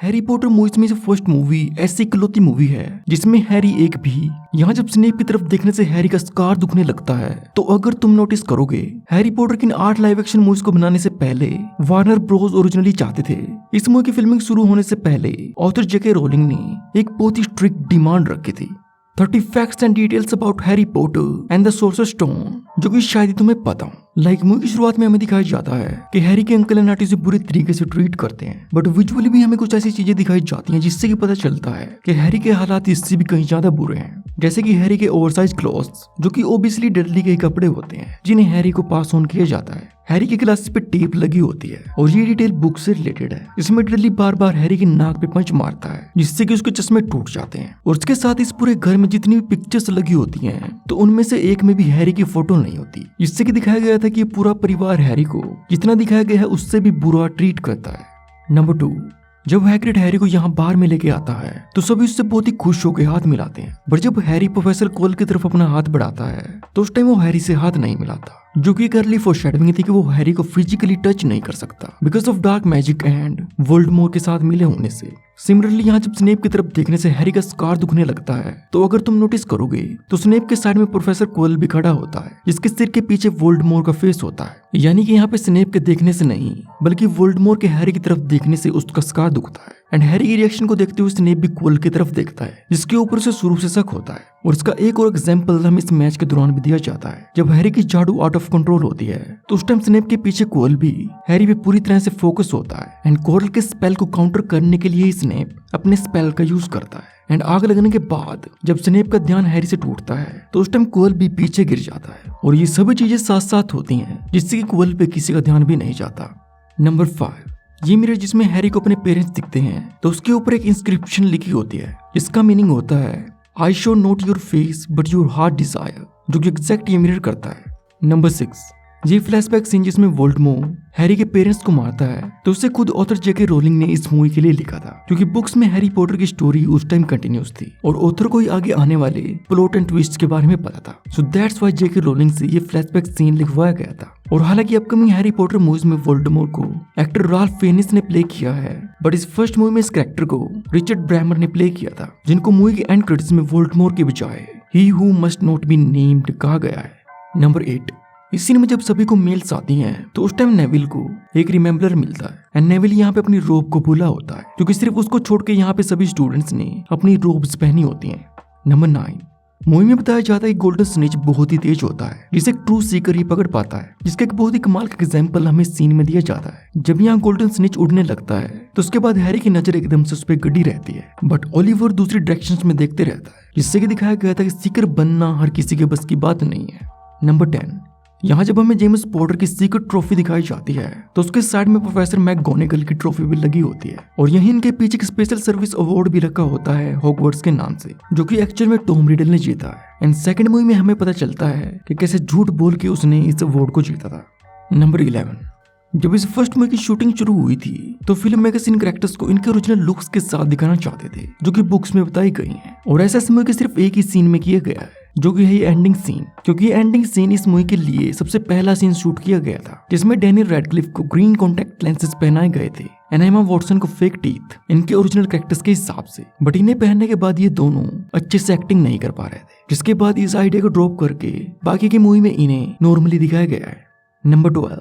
Harry Potter movies में से first movie ऐसी इकलौती मूवी है जिसमें हैरी एक भी। यहाँ जब स्नेप की तरफ देखने से हैरी का स्कार दुखने लगता है, तो अगर तुम नोटिस करोगे हैरी पॉटर की इन 8 लाइव एक्शन मूवीज को बनाने से पहले वार्नर ब्रोस ओरिजिनली चाहते थे। इस मूवी की फिल्मिंग शुरू होने से पहले ऑथर जेके रोलिंग ने एक बहुत ही स्ट्रिक्ट डिमांड रखी थी, 30 facts and details about Harry Potter and the sorcerer's stone, जो कि शायद ही तुम्हें पता हो। मूवी की शुरुआत में हमें दिखाया जाता है कि हैरी के अंकल एंड आंटी से बुरे तरीके से ट्रीट करते हैं, बट विजुअली भी हमें कुछ ऐसी चीजें दिखाई जाती हैं जिससे कि पता चलता है कि हैरी के हालात इससे भी कहीं ज्यादा बुरे हैं। जैसे कि हैरी के ओवरसाइज क्लॉथ्स, जो कि ओबियसली डेडली के कपड़े होते हैं जिन्हें हैरी को पास ऑन किया जाता है। हैरी की ग्लासेस पे टेप लगी होती है और ये डिटेल बुक से रिलेटेड है। इसमें डेडली बार बार हैरी की नाक पे पंच मारता है जिससे कि उसके चश्मे टूट जाते हैं। और उसके साथ इस पूरे घर में जितनी भी पिक्चर्स लगी होती हैं, तो उनमें से एक में भी हैरी की फोटो नहीं होती, जिससे कि दिखाया गया था कि ये पूरा परिवार हैरी को जितना दिखाया गया है उससे भी बुरा ट्रीट करता है। नंबर 2, जब हैग्रिड हैरी को यहाँ बाहर में लेके आता है तो सभी उससे बहुत ही खुश होकर हाथ मिलाते हैं, बट जब हैरी प्रोफेसर कोल की तरफ अपना हाथ बढ़ाता है तो उस टाइम वो हैरी से हाथ नहीं मिलाता, जो कि अर्ली फोरशैडोइंग थी कि वो हैरी को फिजिकली टच नहीं कर सकता because of dark magic and Voldemort के साथ मिले होने से। सिमिलरली यहाँ जब स्नेप की तरफ देखने से हैरी का स्कार दुखने लगता है, तो अगर तुम नोटिस करोगे तो स्नेप के साइड में प्रोफेसर कोल भी खड़ा होता है जिसके सिर के पीछे वोल्डेमॉर्ट का फेस होता है। यानी कि यहाँ पे स्नेप के देखने से नहीं बल्कि वोल्डेमॉर्ट के हैरी की तरफ देखने से उसका स्कार दुखता है। एंड हैरी की रिएक्शन को देखते हुए स्नेप भी कोल की तरफ देखता है जिसके ऊपर से शुरू से शक होता है। और इसका एक और एग्जांपल हमें इस मैच के दौरान भी दिया जाता है। जब हैरी की जादू आउट ऑफ कंट्रोल होती है तो उस टाइम स्नेप के पीछे कोल भी हैरी पे पूरी तरह से फोकस होता है एंड कोरल के स्पेल को काउंटर करने के लिए स्नेप अपने स्पेल का यूज करता है। एंड आग लगने के बाद जब स्नेप का ध्यान हैरी से टूटता है तो उस टाइम कोल भी पीछे गिर जाता है। और ये सभी चीजें साथ साथ होती हैं जिससे कि कोल पे किसी का ध्यान भी नहीं जाता। नंबर 5, ये मिरर जिसमें हैरी को अपने पेरेंट्स दिखते हैं तो उसके ऊपर एक इंस्क्रिप्शन लिखी होती है जिसका मीनिंग होता है I show not your face but your heart Dzire, जो कि एग्जैक्ट ये मिरर करता है। नंबर 6, ये फ्लैशबैक सीन जिसमें वोल्डेमॉर्ट हैरी के पेरेंट्स को मारता है तो उसे खुद ऑथर जेके रोलिंग ने इस मूवी के लिए लिखा था, क्योंकि बुक्स में हैरी पॉटर की स्टोरी उस टाइम कंटिन्यूस थी और ऑथर को ही आगे आने वाले प्लॉट एंड ट्विस्ट के बारे में पता था। So that's why JK rolling से ये फ्लैशबैक सीन लिखवाया गया था। और हालांकि अपकमिंग हैरी पॉटर मूवीज में वोल्डेमॉर्ट को एक्टर राल्फ फिनिस ने प्ले किया है, बट इस फर्स्ट मूवी में इस कैरेक्टर को रिचर्ड ब्रैमर ने प्ले किया था, जिनको मूवी के एंड क्रेडिट्स में वोल्डेमॉर्ट के बजाय he who must not be named कहा गया है। नंबर 8, इस सीन में जब सभी को मेल्स आती हैं तो उस टाइम नेविल को एक रिमेम्बलर मिलता है एंड नेविल यहाँ पे अपनी रोब को भूला होता है, क्योंकि सिर्फ उसको छोड़ के यहाँ पे सभी स्टूडेंट्स ने अपनी रोब्स पहनी होती हैं। नंबर 9, मूवी में बताया जाता है कि गोल्डन स्नेच बहुत ही तेज होता है जिसे एक ट्रू सीकर ही पकड़ पाता है, जिसका एक बहुत ही कमाल का एग्जांपल हमें सीन में दिया जाता है। जब यहाँ गोल्डन स्नेच उड़ने लगता है तो उसके बाद हैरी की नजर एकदम से उस पर गड़ी रहती है, बट ओलिवर दूसरी डायरेक्शंस में देखते रहता है, जिससे कि दिखाया गया था कि सीकर बनना हर किसी के बस की बात नहीं है। नंबर 10, यहाँ जब हमें जेम्स पॉटर की सीक्रेट ट्रॉफी दिखाई जाती है तो उसके साइड में प्रोफेसर मैकगोनागल की ट्रॉफी भी लगी होती है और यही इनके पीछे एक स्पेशल सर्विस अवार्ड भी रखा होता है हॉगवर्ट्स के नाम से, जो कि एक्चुअल में टॉम रिडल ने जीता है। एंड सेकंड मूवी में हमें पता चलता है कि कैसे झूठ बोल के उसने इस अवार्ड को जीता था। नंबर 11, जब इस फर्स्ट मूवी की शूटिंग शुरू हुई थी तो फिल्म मेकर्स इन कैरेक्टर्स को इनके ओरिजिनल लुक्स के साथ दिखाना चाहते थे, जो कि बुक्स में बताई गई हैं। और ऐसा इस मूवी के सिर्फ एक ही सीन में किया गया है, जो कि है एंडिंग सीन, क्योंकि एंडिंग सीन इस मूवी के लिए सबसे पहला सीन शूट किया गया था, जिसमें डैनियल रेडक्लिफ को ग्रीन कॉन्टैक्ट लेंसेज पहनाए गए थे एंड एमा वॉटसन को फेक टीथ, इनके ओरिजिनल कैरेक्टर्स के हिसाब से। बट इन्हें पहनने के बाद ये दोनों अच्छे से एक्टिंग नहीं कर पा रहे थे, जिसके बाद इस आइडिया को ड्रॉप करके बाकी की मूवी में इन्हें नॉर्मली दिखाया गया है। नंबर 12,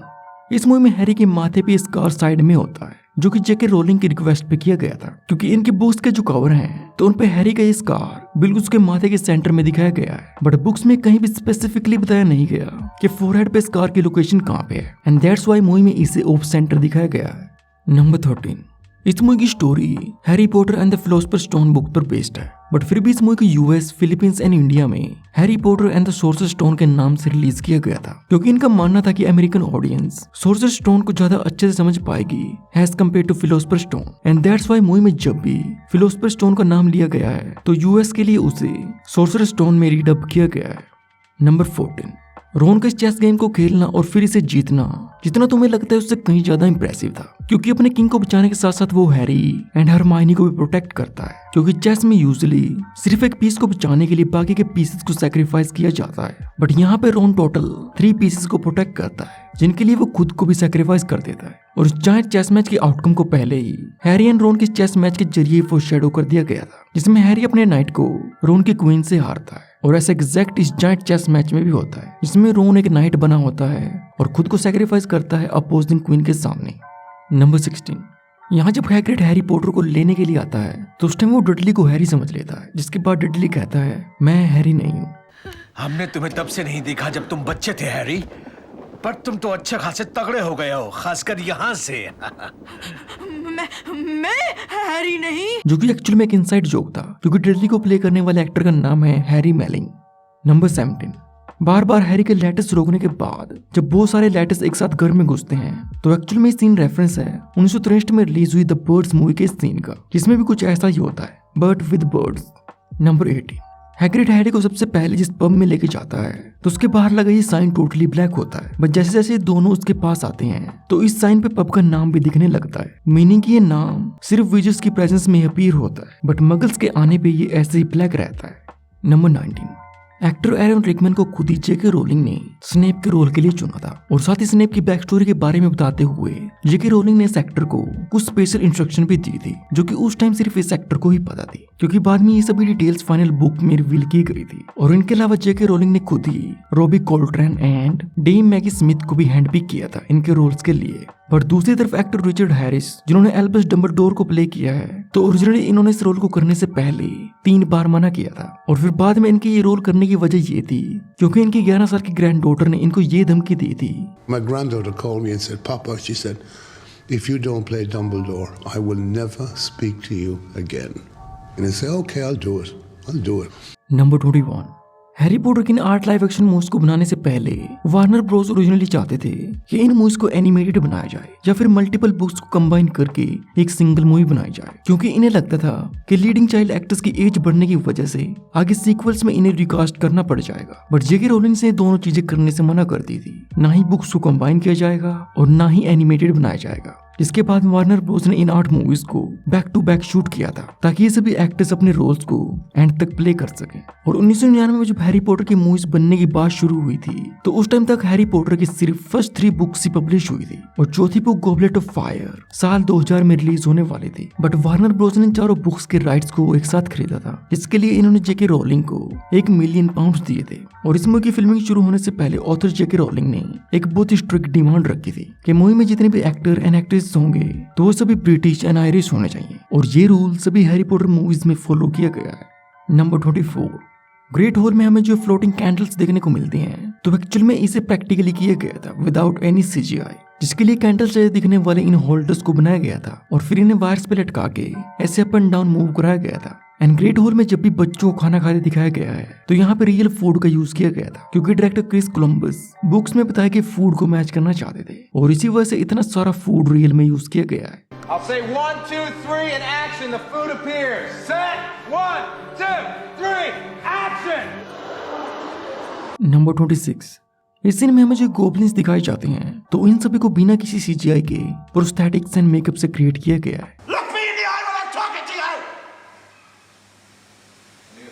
इस मूवी में हैरी के माथे पे स्कार साइड में होता है, जो कि जेके रोलिंग की रिक्वेस्ट पे किया गया था, क्योंकि इनके बुक्स के जो कवर हैं तो उन पे हैरी का ये स्कार बिल्कुल उसके माथे के सेंटर में दिखाया गया है, बट बुक्स में कहीं भी स्पेसिफिकली बताया नहीं गया कि फोरहेड पे स्कार की लोकेशन कहाँ पे है, एंड दैट्स व्हाई मूवी में इसे ऑफ सेंटर दिखाया गया है। नंबर 13, इस मूवी की story Harry Potter and the philosopher's stone book पर बेस्ड है, बट फिर भी इस मूवी को यूएस, फिलीपींस एंड इंडिया में Harry Potter and the sorcerer's stone के नाम से रिलीज किया गया था, क्योंकि इनका मानना था कि अमेरिकन ऑडियंस सोर्सरर्स स्टोन को ज्यादा अच्छे से समझ पाएगी as compare to philosopher's stone. And that's why movie में जब भी फिलोसोफर्स स्टोन का नाम लिया गया है तो यूएस के लिए उसे सोर्सरर्स स्टोन में रीडब किया गया है। नंबर 14, रोन का इस चेस गेम को खेलना और फिर इसे जीतना जितना तुम्हें लगता है उससे कहीं ज्यादा इंप्रेसिव था, क्योंकि अपने किंग को बचाने के साथ साथ वो हैरी एंड हरमाइनी को भी प्रोटेक्ट करता है, क्योंकि चेस में यूजुअली सिर्फ एक पीस को बचाने के लिए बाकी के पीसेस को सैक्रिफाइस किया जाता है, बट यहाँ पे रोन टोटल 3 पीसेस को प्रोटेक्ट करता है जिनके लिए वो खुद को भी सैक्रिफाइस कर देता है। और उस जायंट चेस मैच के आउटकम को पहले ही हैरी एंड रोन के चेस मैच के जरिए फोरशैडो कर दिया गया था, जिसमें हैरी अपने नाइट को रोन की क्वीन से हारता है। और ऐसा एग्जैक्ट इस जायंट चेस मैच में भी होता है, जिसमें रोन एक नाइट बना होता है और खुद को सैक्रिफाइस करता है अपोजिंग क्वीन के सामने। नंबर 16, यहाँ जब हैग्रिड हैरी पॉटर को लेने के लिए आता है तो उस टाइम वो डडली को हैरी समझ लेता है, जिसके बाद डडली कहता है मैं हैरी नहीं हूँ। हमने तुम्हें तब से नहीं देखा जब तुम बच्चे थे हैरी, पर तुम तो अच्छे खासे तगड़े हो गए हो, खासकर यहाँ से। मैं हैरी नहीं, जो कि एक्चुअल में एक इनसाइड जोक था, क्योंकि डडली को प्ले करने वाले एक्टर का नाम है हैरी मेलिंग। नंबर 17, बार बार हैरी के लेटेस्ट रोकने के बाद जब बहुत सारे लेटेस्ट एक साथ घर में घुसते हैं तो एक्चुअल में सीन रेफरेंस है 1963 में रिलीज हुई द बर्ड्स मूवी के सीन का, जिसमें भी कुछ ऐसा ही होता है but with birds. Number 18, Hagrid Harry को सबसे पहले जिस पब में लेके जाता है तो उसके बाहर लगा ये साइन टोटली ब्लैक होता है, बट जैसे जैसे दोनों उसके पास आते हैं तो इस साइन पे पब का नाम भी दिखने लगता है, मीनिंग कि ये नाम सिर्फ विजर्स की प्रेजेंस में अपीयर होता है, बट मगल्स के आने पे ये ऐसे ही ब्लैक रहता है। नंबर 19, एक्टर एरन रिकमैन को खुद ही जेके रोलिंग ने स्नेप के रोल के लिए चुना था, और साथ ही स्नेप की बैक स्टोरी के बारे में बताते हुए जेके रोलिंग ने इस एक्टर को कुछ स्पेशल इंस्ट्रक्शन भी दी थी, जो कि उस टाइम सिर्फ इस एक्टर को ही पता थी, क्योंकि बाद में ये सभी डिटेल्स फाइनल बुक में रिवील की गई थी। और इनके अलावा जेके रोलिंग ने खुद ही Robbie Coltrane and Dame Maggie Smith को भी हैंड पिक किया था इनके रोल्स के लिए। पर दूसरी तरफ एक्टर रिचर्ड हैरिस, जिन्होंने एल्बस डंबलडोर को प्ले किया है, तो ओरिजिनली इन्होंने इस रोल को करने से पहले 3 बार मना किया था, और फिर बाद में इनके ये रोल करने की वजह ये थी क्योंकि इनकी 11 साल की ग्रैंड डॉटर ने इनको ये धमकी दी थी। My granddaughter called me and said, Papa, she said, if you don't play Dumbledore, I will never speak to you again. And I said, okay, I'll do it. I'll do it. Number 21, Harry Potter की इन 8 live action movies को बनाने से पहले Warner Bros originally चाहते थे कि इन movies को animated बनाया जाए या फिर मल्टीपल बुक्स को कंबाइन करके एक सिंगल मूवी बनाई जाए, क्योंकि इन्हें लगता था कि लीडिंग चाइल्ड एक्टर्स की एज बढ़ने की वजह से आगे सीक्वल्स में इन्हें रिकास्ट करना पड़ जाएगा। बट जेके रोलिंग ने दोनों चीजें करने से मना कर दी थी, ना ही बुक्स को कंबाइन किया जाएगा और ना ही एनिमेटेड बनाया जाएगा। इसके बाद वार्नर ब्रोस ने इन 8 मूवीज को बैक टू बैक शूट किया था ताकि ये सभी एक्टर्स अपने रोल्स को एंड तक प्ले कर सकें। और 1999 में जब हैरी पॉटर की मूवीज बनने की बात शुरू हुई थी तो उस टाइम तक हैरी पॉटर की सिर्फ फर्स्ट 3 बुक्स ही पब्लिश हुई थी, और चौथी बुक गॉबलेट ऑफ फायर साल 2000 में रिलीज होने वाली थी। बट वार्नर ब्रोस ने चारों बुक्स के राइट्स को एक साथ खरीदा था, जिसके लिए इन्होंने जेके रोलिंग को £1 मिलियन दिए थे। और इस मूवी की फिल्मिंग शुरू होने से पहले ऑथर जेके रोलिंग ने एक बहुत ही स्ट्रिक्ट डिमांड रखी थी कि मूवी में जितने भी एक्टर एंड एक्ट्रेस होंगे तो वो सभी ब्रिटिश एंड आयरिश होने चाहिए, और ये रूल सभी हैरी पॉटर मूवीज में फॉलो किया गया है। नंबर 24, ग्रेट हॉल में हमें जो फ्लोटिंग कैंडल्स देखने को मिलती हैं तो एक्चुअल में इसे प्रैक्टिकली किया गया था विदाउट एनी CGI, जिसके लिए कैंडल्स जैसे दिखने वाले इन होल्डर्स को बनाया गया था और फिर इन्हें वायर्स पे लटका के ऐसे अप एंड डाउन मूव कराया गया था। एंड ग्रेट हॉल में जब भी बच्चों को खाना खाते दिखाया गया है तो यहाँ पे रियल फूड का यूज किया गया था, क्योंकि डायरेक्टर क्रिस कोलंबस बुक्स में बताया कि फूड को मैच करना चाहते थे, और इसी वजह से इतना सारा फूड रियल में यूज किया गया है। I'll say 1, 2, 3 and action. The food appears. Set. 1, 2, 3, action. Number 26, इस सीन में हमें जो गोब्लिन्स दिखाए जाते हैं तो इन सभी को बिना किसी CGI के प्रोस्थेटिक्स एंड मेकअप से क्रिएट किया गया है। Look me in the eye when I'm talking to you.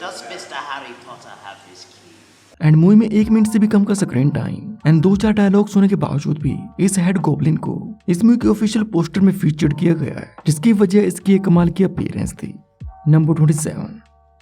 Does Mr. Harry Potter have his key? And movie में 1 मिनट से भी कम का स्क्रीन टाइम एंड 2-4 डायलॉग्स होने के बावजूद भी इस हेड गोब्लिन को इस मूवी के ऑफिशियल पोस्टर में फीचर्ड किया गया है, जिसकी वजह इसकी एक कमाल की अपीयरेंस थी। नंबर 27,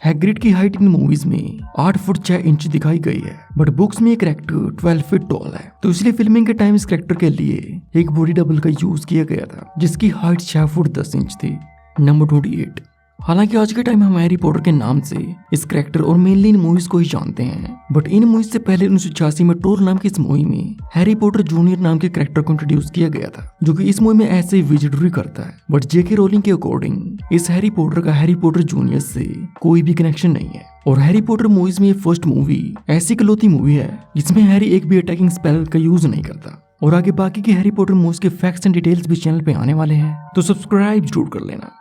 हैग्रिड की हाइट इन मूवीज में 8 फुट 6 इंच दिखाई गई है, बट बुक्स में एक कैरेक्टर 12 फीट टॉल है, तो इसलिए फिल्मिंग के टाइम इस कैरेक्टर के लिए एक बॉडी डबल का यूज किया गया था जिसकी हाइट 6 फुट 10 इंच थी। नंबर 28, हालांकि आज के टाइम हम हैरी पॉटर के नाम से इस कैरेक्टर और मेनली इन मूवीज को ही जानते हैं, बट इन मूवीज से पहले 1986 में टोर नाम की इस मूवी में हैरी पॉटर जूनियर नाम के कैरेक्टर को इंट्रोड्यूस किया गया था, जो कि इस मूवी में ऐसे ही विजिटरी करता है। बट जेके रोलिंग के अकॉर्डिंग इस हैरी पॉटर का हैरी पॉटर जूनियर से कोई भी कनेक्शन नहीं है, और हैरी पॉटर मूवीज में ये फर्स्ट मूवी ऐसी इकलौती मूवी है जिसमें हैरी एक भी अटैकिंग स्पेल का यूज नहीं करता। और आगे बाकी के हैरी पॉटर मूवीज के फैक्ट्स एंड डिटेल्स भी चैनल पे आने वाले हैं, तो सब्सक्राइब जरूर कर लेना।